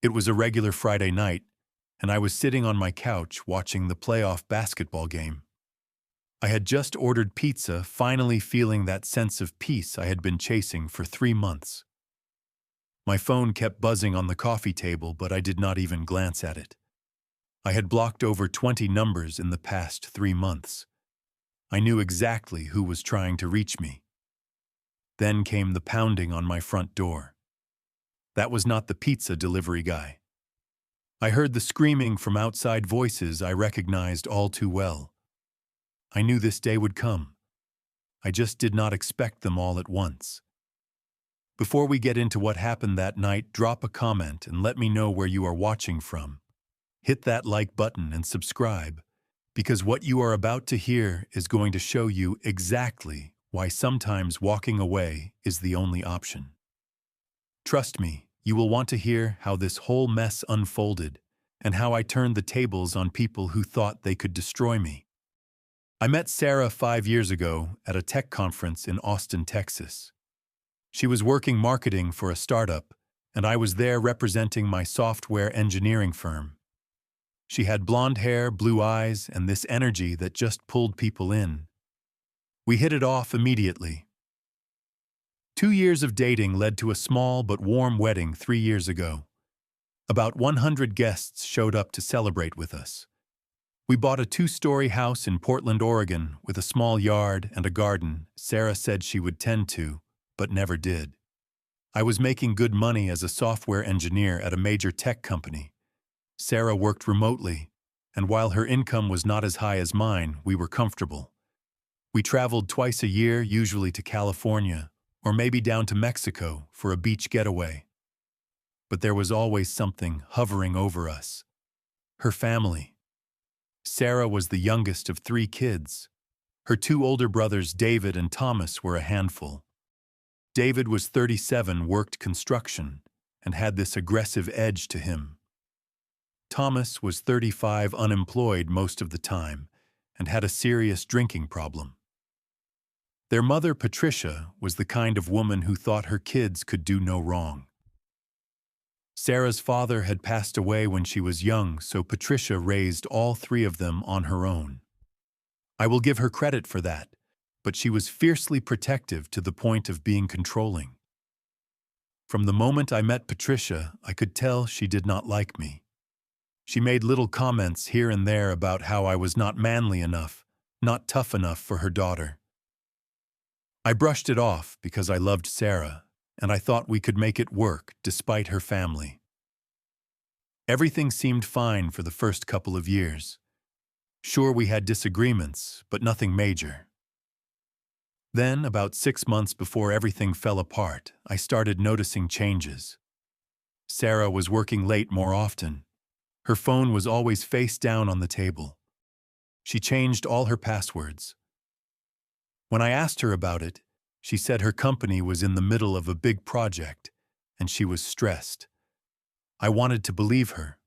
It was a regular Friday night, and I was sitting on my couch watching the playoff basketball game. I had just ordered pizza, finally feeling that sense of peace I had been chasing for 3 months. My phone kept buzzing on the coffee table, but I did not even glance at it. I had blocked over 20 numbers in the past 3 months. I knew exactly who was trying to reach me. Then came the pounding on my front door. That was not the pizza delivery guy. I heard the screaming from outside voices I recognized all too well. I knew this day would come. I just did not expect them all at once. Before we get into what happened that night, drop a comment and let me know where you are watching from. Hit that like button and subscribe, because what you are about to hear is going to show you exactly why sometimes walking away is the only option. Trust me, you will want to hear how this whole mess unfolded and how I turned the tables on people who thought they could destroy me. I met Sarah 5 years ago at a tech conference in Austin, Texas. She was working marketing for a startup, and I was there representing my software engineering firm. She had blonde hair, blue eyes, and this energy that just pulled people in. We hit it off immediately. 2 years of dating led to a small but warm wedding 3 years ago. About 100 guests showed up to celebrate with us. We bought a 2-story house in Portland, Oregon, with a small yard and a garden Sarah said she would tend to, but never did. I was making good money as a software engineer at a major tech company. Sarah worked remotely, and while her income was not as high as mine, we were comfortable. We traveled twice a year, usually to California, or maybe down to Mexico for a beach getaway. But there was always something hovering over us. Her family. Sarah was the youngest of 3 kids. Her 2 older brothers, David and Thomas, were a handful. David was 37, worked construction, and had this aggressive edge to him. Thomas was 35, unemployed most of the time, and had a serious drinking problem. Their mother, Patricia, was the kind of woman who thought her kids could do no wrong. Sarah's father had passed away when she was young, so Patricia raised all 3 of them on her own. I will give her credit for that, but she was fiercely protective to the point of being controlling. From the moment I met Patricia, I could tell she did not like me. She made little comments here and there about how I was not manly enough, not tough enough for her daughter. I brushed it off because I loved Sarah, and I thought we could make it work despite her family. Everything seemed fine for the first couple of years. Sure, we had disagreements, but nothing major. Then, about 6 months before everything fell apart, I started noticing changes. Sarah was working late more often. Her phone was always face down on the table. She changed all her passwords. When I asked her about it, she said her company was in the middle of a big project, and she was stressed. I wanted to believe her.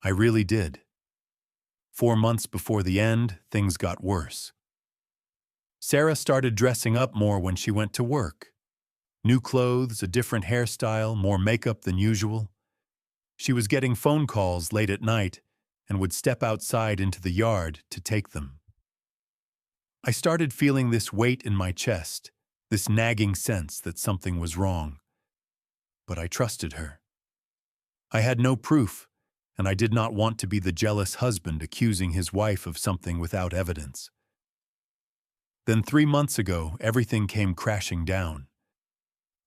I really did. 4 months before the end, things got worse. Sarah started dressing up more when she went to work. New clothes, a different hairstyle, more makeup than usual. She was getting phone calls late at night and would step outside into the yard to take them. I started feeling this weight in my chest, this nagging sense that something was wrong. But I trusted her. I had no proof, and I did not want to be the jealous husband accusing his wife of something without evidence. Then 3 months ago, everything came crashing down.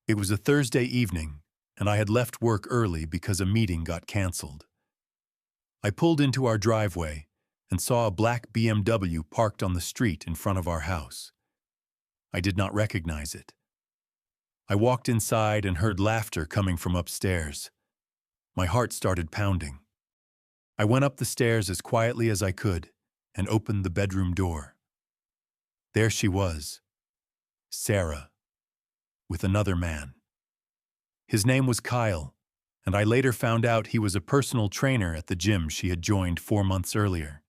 It was a Thursday evening, and I had left work early because a meeting got canceled. I pulled into our driveway and saw a black BMW parked on the street in front of our house. I did not recognize it. I walked inside and heard laughter coming from upstairs. My heart started pounding. I went up the stairs as quietly as I could and opened the bedroom door. There she was, Sarah, with another man. His name was Kyle, and I later found out he was a personal trainer at the gym she had joined 4 months earlier.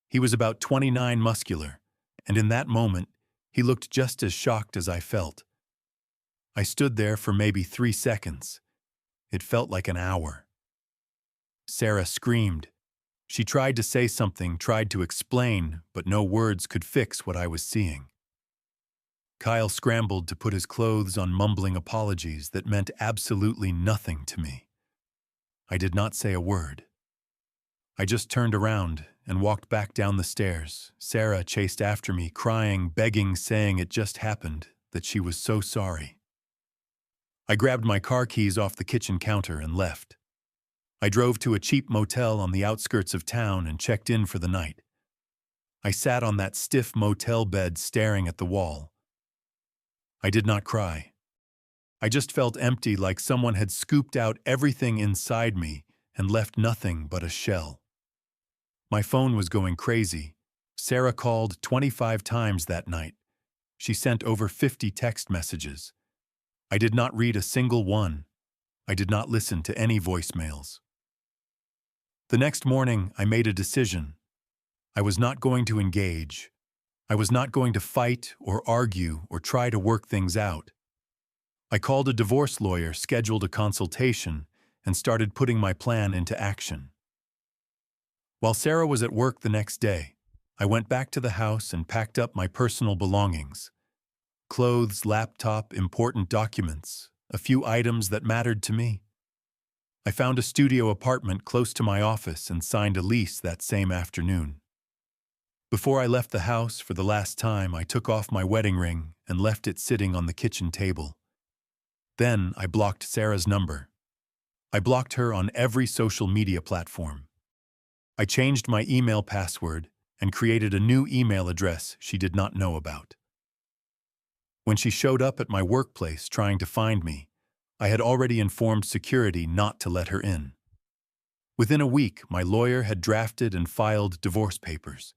He was about 29, muscular, and in that moment, he looked just as shocked as I felt. I stood there for maybe 3 seconds. It felt like an hour. Sarah screamed. She tried to say something, tried to explain, but no words could fix what I was seeing. Kyle scrambled to put his clothes on, mumbling apologies that meant absolutely nothing to me. I did not say a word. I just turned around and walked back down the stairs. Sarah chased after me, crying, begging, saying it just happened, that she was so sorry. I grabbed my car keys off the kitchen counter and left. I drove to a cheap motel on the outskirts of town and checked in for the night. I sat on that stiff motel bed staring at the wall. I did not cry. I just felt empty, like someone had scooped out everything inside me and left nothing but a shell. My phone was going crazy. Sarah called 25 times that night. She sent over 50 text messages. I did not read a single one. I did not listen to any voicemails. The next morning, I made a decision. I was not going to engage. I was not going to fight or argue or try to work things out. I called a divorce lawyer, scheduled a consultation, and started putting my plan into action. While Sarah was at work the next day, I went back to the house and packed up my personal belongings. Clothes, laptop, important documents, a few items that mattered to me. I found a studio apartment close to my office and signed a lease that same afternoon. Before I left the house for the last time, I took off my wedding ring and left it sitting on the kitchen table. Then I blocked Sarah's number. I blocked her on every social media platform. I changed my email password and created a new email address she did not know about. When she showed up at my workplace trying to find me, I had already informed security not to let her in. Within a week, my lawyer had drafted and filed divorce papers.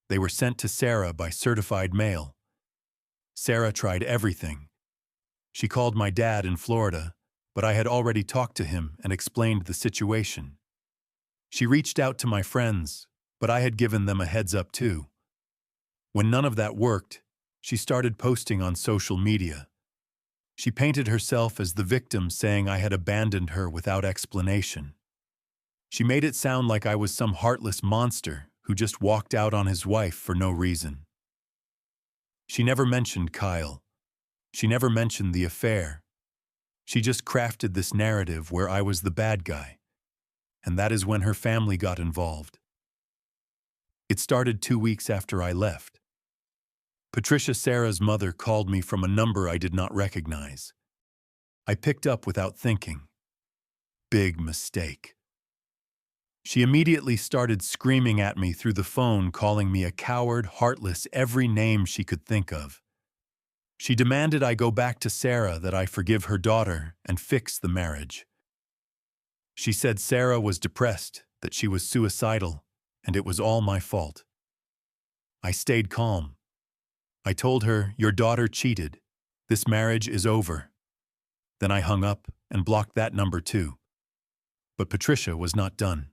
They were sent to Sarah by certified mail. Sarah tried everything. She called my dad in Florida, but I had already talked to him and explained the situation. She reached out to my friends, but I had given them a heads up too. When none of that worked, she started posting on social media. She painted herself as the victim, saying I had abandoned her without explanation. She made it sound like I was some heartless monster who just walked out on his wife for no reason. She never mentioned Kyle. She never mentioned the affair. She just crafted this narrative where I was the bad guy. And that is when her family got involved. It started 2 weeks after I left. Patricia, Sarah's mother, called me from a number I did not recognize. I picked up without thinking. Big mistake. She immediately started screaming at me through the phone, calling me a coward, heartless, every name she could think of. She demanded I go back to Sarah, that I forgive her daughter and fix the marriage. She said Sarah was depressed, that she was suicidal, and it was all my fault. I stayed calm. I told her, your daughter cheated. This marriage is over. Then I hung up and blocked that number too. But Patricia was not done.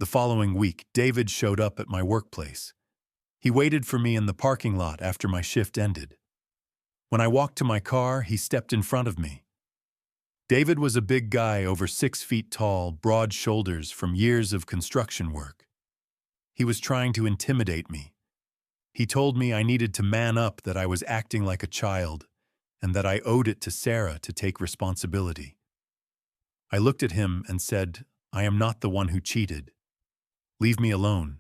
The following week, David showed up at my workplace. He waited for me in the parking lot after my shift ended. When I walked to my car, he stepped in front of me. David was a big guy, over 6 feet tall, broad shoulders from years of construction work. He was trying to intimidate me. He told me I needed to man up, that I was acting like a child, and that I owed it to Sarah to take responsibility. I looked at him and said, I am not the one who cheated. Leave me alone.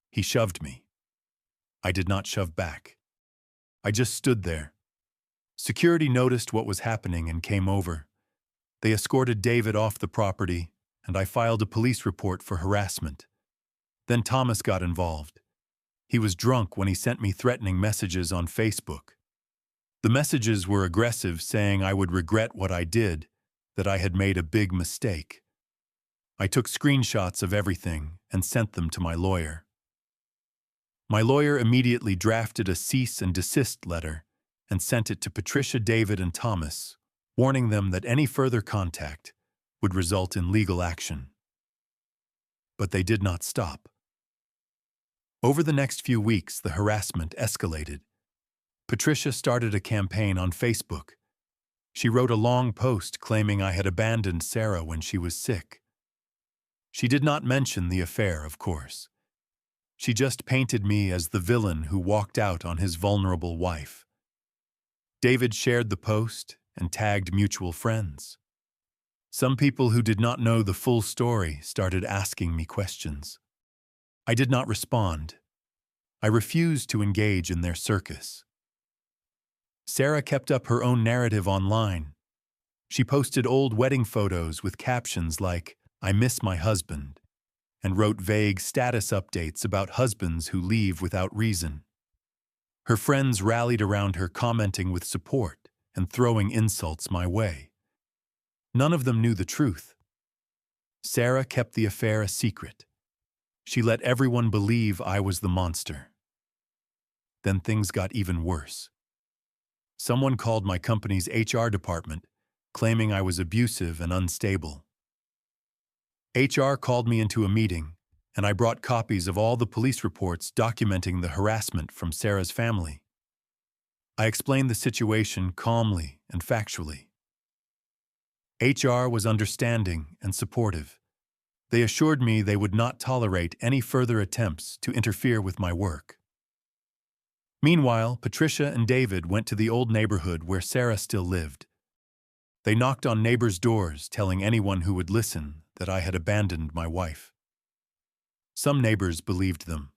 He shoved me. I did not shove back. I just stood there. Security noticed what was happening and came over. They escorted David off the property, and I filed a police report for harassment. Then Thomas got involved. He was drunk when he sent me threatening messages on Facebook. The messages were aggressive, saying I would regret what I did, that I had made a big mistake. I took screenshots of everything and sent them to my lawyer. My lawyer immediately drafted a cease and desist letter and sent it to Patricia, David, and Thomas, warning them that any further contact would result in legal action. But they did not stop. Over the next few weeks, the harassment escalated. Patricia started a campaign on Facebook. She wrote a long post claiming I had abandoned Sarah when she was sick. She did not mention the affair, of course. She just painted me as the villain who walked out on his vulnerable wife. David shared the post and tagged mutual friends. Some people who did not know the full story started asking me questions. I did not respond. I refused to engage in their circus. Sarah kept up her own narrative online. She posted old wedding photos with captions like, "I miss my husband," and wrote vague status updates about husbands who leave without reason. Her friends rallied around her, commenting with support and throwing insults my way. None of them knew the truth. Sarah kept the affair a secret. She let everyone believe I was the monster. Then things got even worse. Someone called my company's HR department, claiming I was abusive and unstable. HR called me into a meeting, and I brought copies of all the police reports documenting the harassment from Sarah's family. I explained the situation calmly and factually. HR was understanding and supportive. They assured me they would not tolerate any further attempts to interfere with my work. Meanwhile, Patricia and David went to the old neighborhood where Sarah still lived. They knocked on neighbors' doors, telling anyone who would listen that I had abandoned my wife. Some neighbors believed them.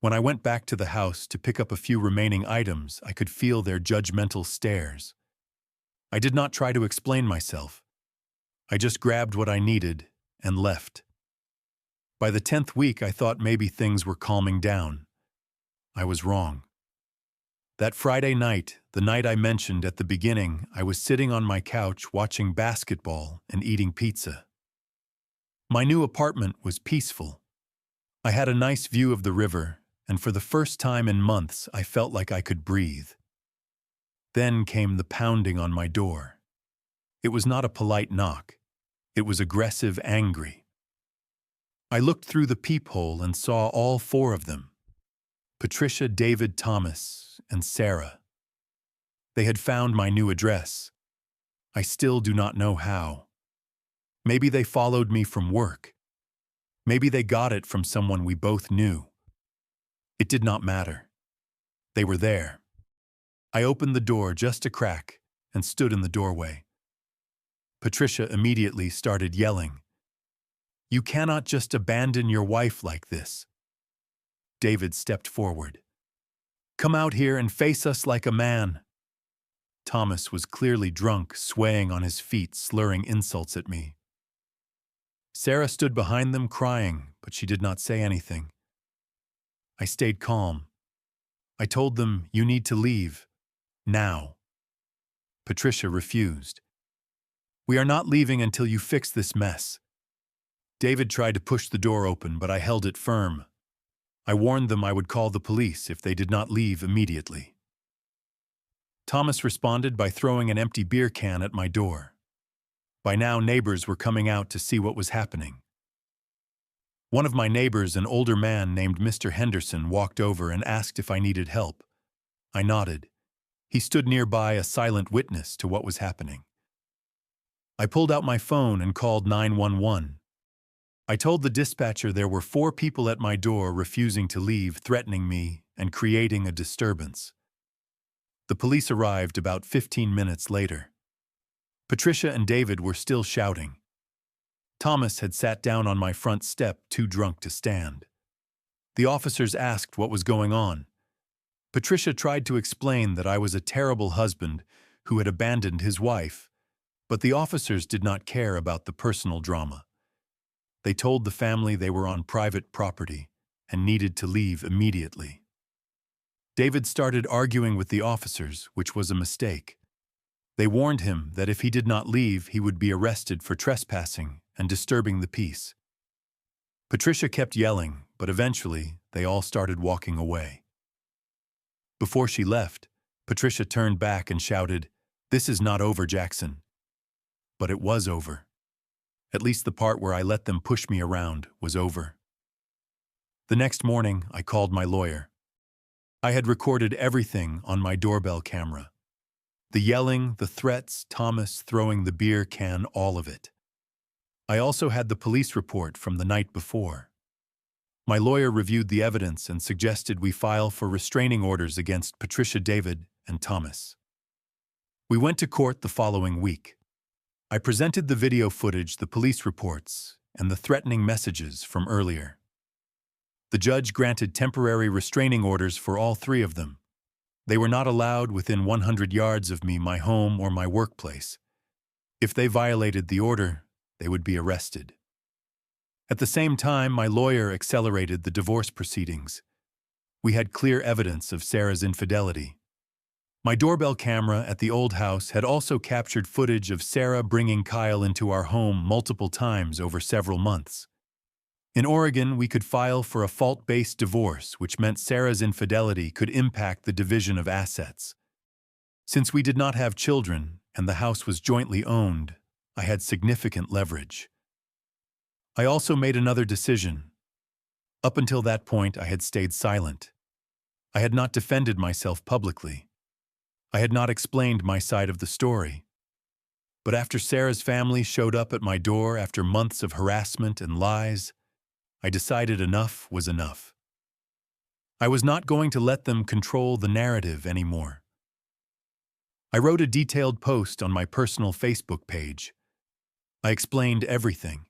When I went back to the house to pick up a few remaining items, I could feel their judgmental stares. I did not try to explain myself. I just grabbed what I needed and left. By the 10th week, I thought maybe things were calming down. I was wrong. That Friday night, the night I mentioned at the beginning, I was sitting on my couch watching basketball and eating pizza. My new apartment was peaceful. I had a nice view of the river, and for the first time in months, I felt like I could breathe. Then came the pounding on my door. It was not a polite knock. It was aggressive, angry. I looked through the peephole and saw all four of them: Patricia, David, Thomas, and Sarah. They had found my new address. I still do not know how. Maybe they followed me from work. Maybe they got it from someone we both knew. It did not matter. They were there. I opened the door just a crack and stood in the doorway. Patricia immediately started yelling, "You cannot just abandon your wife like this." David stepped forward. "Come out here and face us like a man." Thomas was clearly drunk, swaying on his feet, slurring insults at me. Sarah stood behind them crying, but she did not say anything. I stayed calm. I told them, "You need to leave. Now." Patricia refused. "We are not leaving until you fix this mess." David tried to push the door open, but I held it firm. I warned them I would call the police if they did not leave immediately. Thomas responded by throwing an empty beer can at my door. By now, neighbors were coming out to see what was happening. One of my neighbors, an older man named Mr. Henderson, walked over and asked if I needed help. I nodded. He stood nearby, a silent witness to what was happening. I pulled out my phone and called 911. I told the dispatcher there were 4 people at my door refusing to leave, threatening me, and creating a disturbance. The police arrived about 15 minutes later. Patricia and David were still shouting. Thomas had sat down on my front step, too drunk to stand. The officers asked what was going on. Patricia tried to explain that I was a terrible husband who had abandoned his wife, but the officers did not care about the personal drama. They told the family they were on private property and needed to leave immediately. David started arguing with the officers, which was a mistake. They warned him that if he did not leave, he would be arrested for trespassing and disturbing the peace. Patricia kept yelling, but eventually they all started walking away. Before she left, Patricia turned back and shouted, "This is not over, Jackson." But it was over. At least the part where I let them push me around was over. The next morning, I called my lawyer. I had recorded everything on my doorbell camera. The yelling, the threats, Thomas throwing the beer can, all of it. I also had the police report from the night before. My lawyer reviewed the evidence and suggested we file for restraining orders against Patricia, David, and Thomas. We went to court the following week. I presented the video footage, the police reports, and the threatening messages from earlier. The judge granted temporary restraining orders for all three of them. They were not allowed within 100 yards of me, my home, or my workplace. If they violated the order, they would be arrested. At the same time, my lawyer accelerated the divorce proceedings. We had clear evidence of Sarah's infidelity. My doorbell camera at the old house had also captured footage of Sarah bringing Kyle into our home multiple times over several months. In Oregon, we could file for a fault-based divorce, which meant Sarah's infidelity could impact the division of assets. Since we did not have children and the house was jointly owned, I had significant leverage. I also made another decision. Up until that point, I had stayed silent. I had not defended myself publicly. I had not explained my side of the story. But after Sarah's family showed up at my door after months of harassment and lies, I decided enough was enough. I was not going to let them control the narrative anymore. I wrote a detailed post on my personal Facebook page. I explained everything.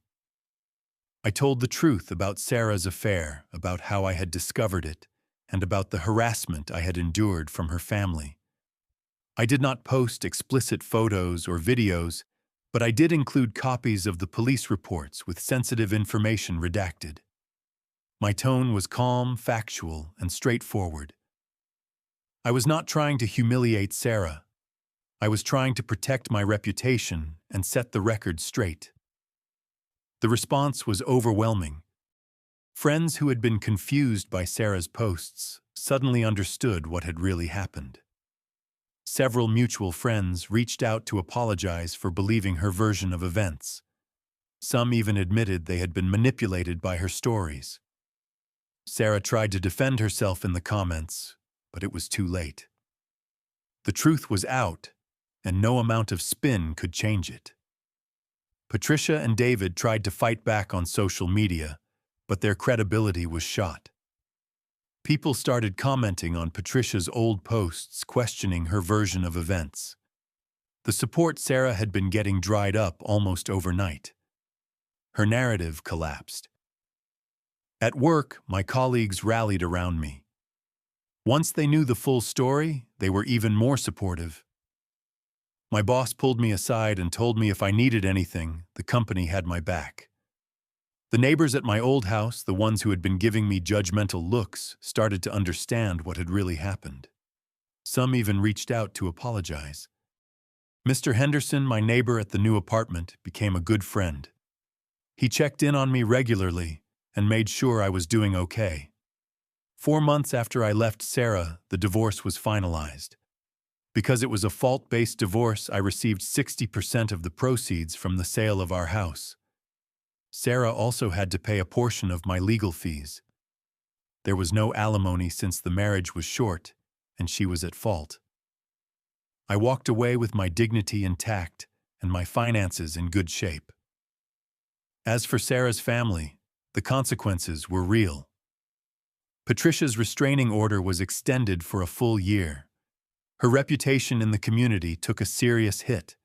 I told the truth about Sarah's affair, about how I had discovered it, and about the harassment I had endured from her family. I did not post explicit photos or videos, but I did include copies of the police reports with sensitive information redacted. My tone was calm, factual, and straightforward. I was not trying to humiliate Sarah. I was trying to protect my reputation and set the record straight. The response was overwhelming. Friends who had been confused by Sarah's posts suddenly understood what had really happened. Several mutual friends reached out to apologize for believing her version of events. Some even admitted they had been manipulated by her stories. Sarah tried to defend herself in the comments, but it was too late. The truth was out, and no amount of spin could change it. Patricia and David tried to fight back on social media, but their credibility was shot. People started commenting on Patricia's old posts, questioning her version of events. The support Sarah had been getting dried up almost overnight. Her narrative collapsed. At work, my colleagues rallied around me. Once they knew the full story, they were even more supportive. My boss pulled me aside and told me if I needed anything, the company had my back. The neighbors at my old house, the ones who had been giving me judgmental looks, started to understand what had really happened. Some even reached out to apologize. Mr. Henderson, my neighbor at the new apartment, became a good friend. He checked in on me regularly and made sure I was doing okay. 4 months after I left Sarah, the divorce was finalized. Because it was a fault-based divorce, I received 60% of the proceeds from the sale of our house. Sarah also had to pay a portion of my legal fees. There was no alimony since the marriage was short, and she was at fault. I walked away with my dignity intact and my finances in good shape. As for Sarah's family, the consequences were real. Patricia's restraining order was extended for a full year. Her reputation in the community took a serious hit.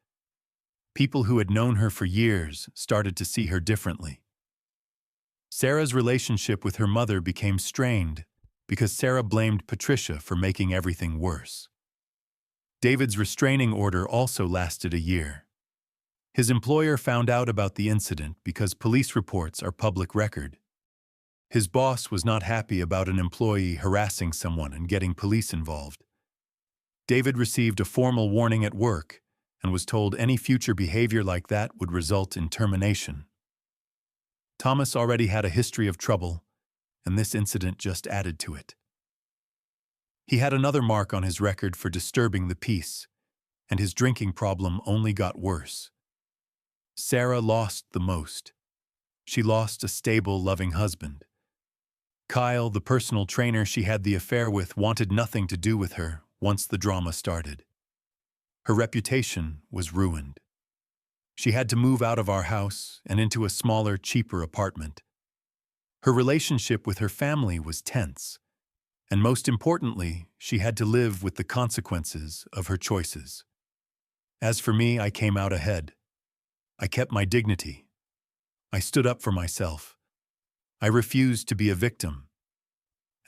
People who had known her for years started to see her differently. Sarah's relationship with her mother became strained because Sarah blamed Patricia for making everything worse. David's restraining order also lasted a year. His employer found out about the incident because police reports are public record. His boss was not happy about an employee harassing someone and getting police involved. David received a formal warning at work and was told any future behavior like that would result in termination. Thomas already had a history of trouble, and this incident just added to it. He had another mark on his record for disturbing the peace, and his drinking problem only got worse. Sarah lost the most. She lost a stable, loving husband. Kyle, the personal trainer she had the affair with, wanted nothing to do with her once the drama started. Her reputation was ruined. She had to move out of our house and into a smaller, cheaper apartment. Her relationship with her family was tense, and most importantly, she had to live with the consequences of her choices. As for me, I came out ahead. I kept my dignity. I stood up for myself. I refused to be a victim.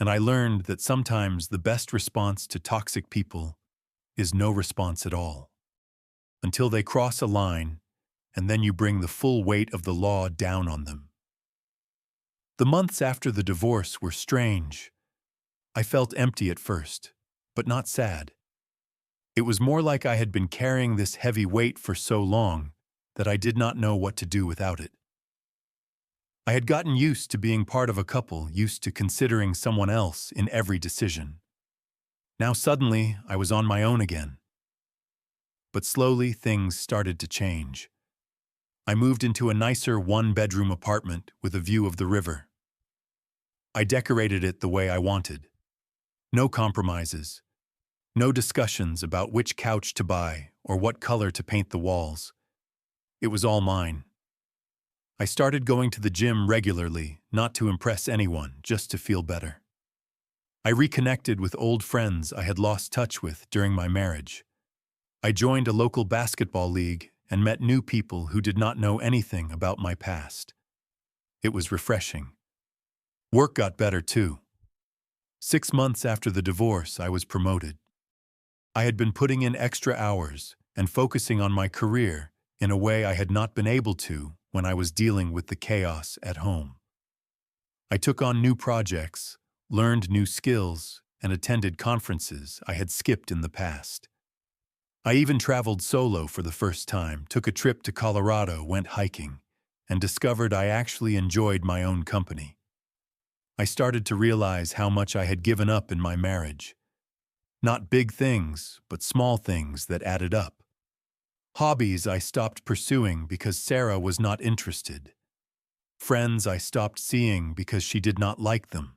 And I learned that sometimes the best response to toxic people is no response at all. Until they cross a line, and then you bring the full weight of the law down on them. The months after the divorce were strange. I felt empty at first, but not sad. It was more like I had been carrying this heavy weight for so long that I did not know what to do without it. I had gotten used to being part of a couple, used to considering someone else in every decision. Now suddenly, I was on my own again. But slowly, things started to change. I moved into a nicer one-bedroom apartment with a view of the river. I decorated it the way I wanted. No compromises. No discussions about which couch to buy or what color to paint the walls. It was all mine. I started going to the gym regularly, not to impress anyone, just to feel better. I reconnected with old friends I had lost touch with during my marriage. I joined a local basketball league and met new people who did not know anything about my past. It was refreshing. Work got better too. 6 months after the divorce, I was promoted. I had been putting in extra hours and focusing on my career in a way I had not been able to when I was dealing with the chaos at home. I took on new projects, learned new skills, and attended conferences I had skipped in the past. I even traveled solo for the first time, took a trip to Colorado, went hiking, and discovered I actually enjoyed my own company. I started to realize how much I had given up in my marriage. Not big things, but small things that added up. Hobbies I stopped pursuing because Sarah was not interested. Friends I stopped seeing because she did not like them.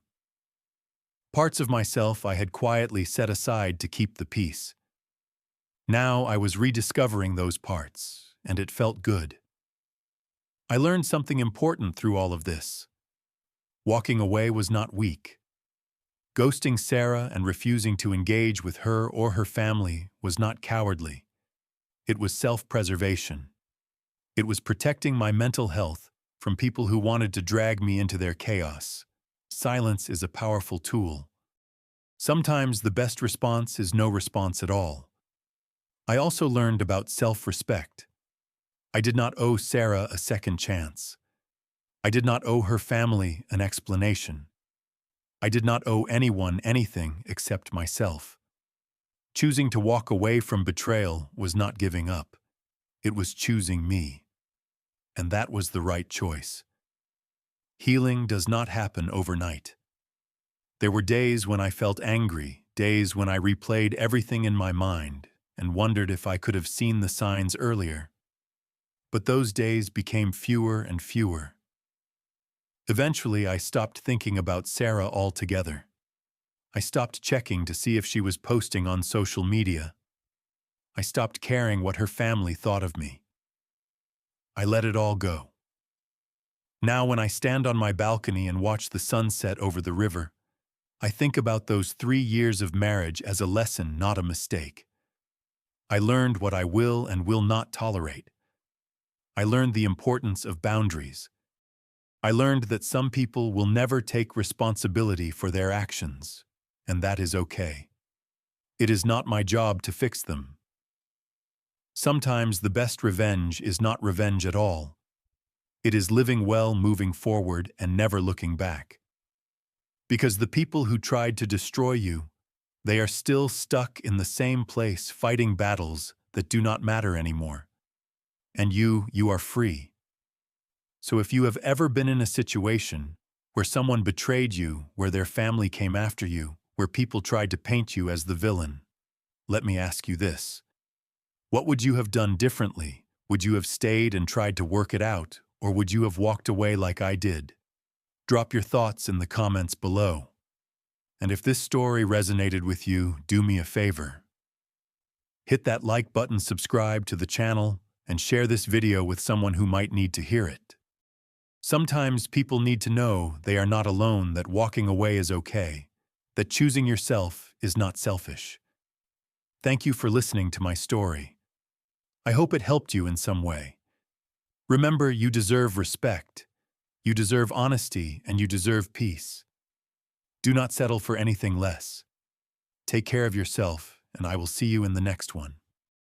Parts of myself I had quietly set aside to keep the peace. Now I was rediscovering those parts, and it felt good. I learned something important through all of this. Walking away was not weak. Ghosting Sarah and refusing to engage with her or her family was not cowardly. It was self-preservation. It was protecting my mental health from people who wanted to drag me into their chaos. Silence is a powerful tool. Sometimes the best response is no response at all. I also learned about self-respect. I did not owe Sarah a second chance. I did not owe her family an explanation. I did not owe anyone anything except myself. Choosing to walk away from betrayal was not giving up. It was choosing me. And that was the right choice. Healing does not happen overnight. There were days when I felt angry, days when I replayed everything in my mind and wondered if I could have seen the signs earlier. But those days became fewer and fewer. Eventually, I stopped thinking about Sarah altogether. I stopped checking to see if she was posting on social media. I stopped caring what her family thought of me. I let it all go. Now, when I stand on my balcony and watch the sunset over the river, I think about those 3 years of marriage as a lesson, not a mistake. I learned what I will and will not tolerate. I learned the importance of boundaries. I learned that some people will never take responsibility for their actions, and that is okay. It is not my job to fix them. Sometimes the best revenge is not revenge at all. It is living well, moving forward, and never looking back. Because the people who tried to destroy you, they are still stuck in the same place fighting battles that do not matter anymore. And you are free. So if you have ever been in a situation where someone betrayed you, where their family came after you, where people tried to paint you as the villain, let me ask you this. What would you have done differently? Would you have stayed and tried to work it out, or would you have walked away like I did? Drop your thoughts in the comments below. And if this story resonated with you, do me a favor. Hit that like button, subscribe to the channel, and share this video with someone who might need to hear it. Sometimes people need to know they are not alone, that walking away is okay, that choosing yourself is not selfish. Thank you for listening to my story. I hope it helped you in some way. Remember, you deserve respect, you deserve honesty, and you deserve peace. Do not settle for anything less. Take care of yourself, and I will see you in the next one.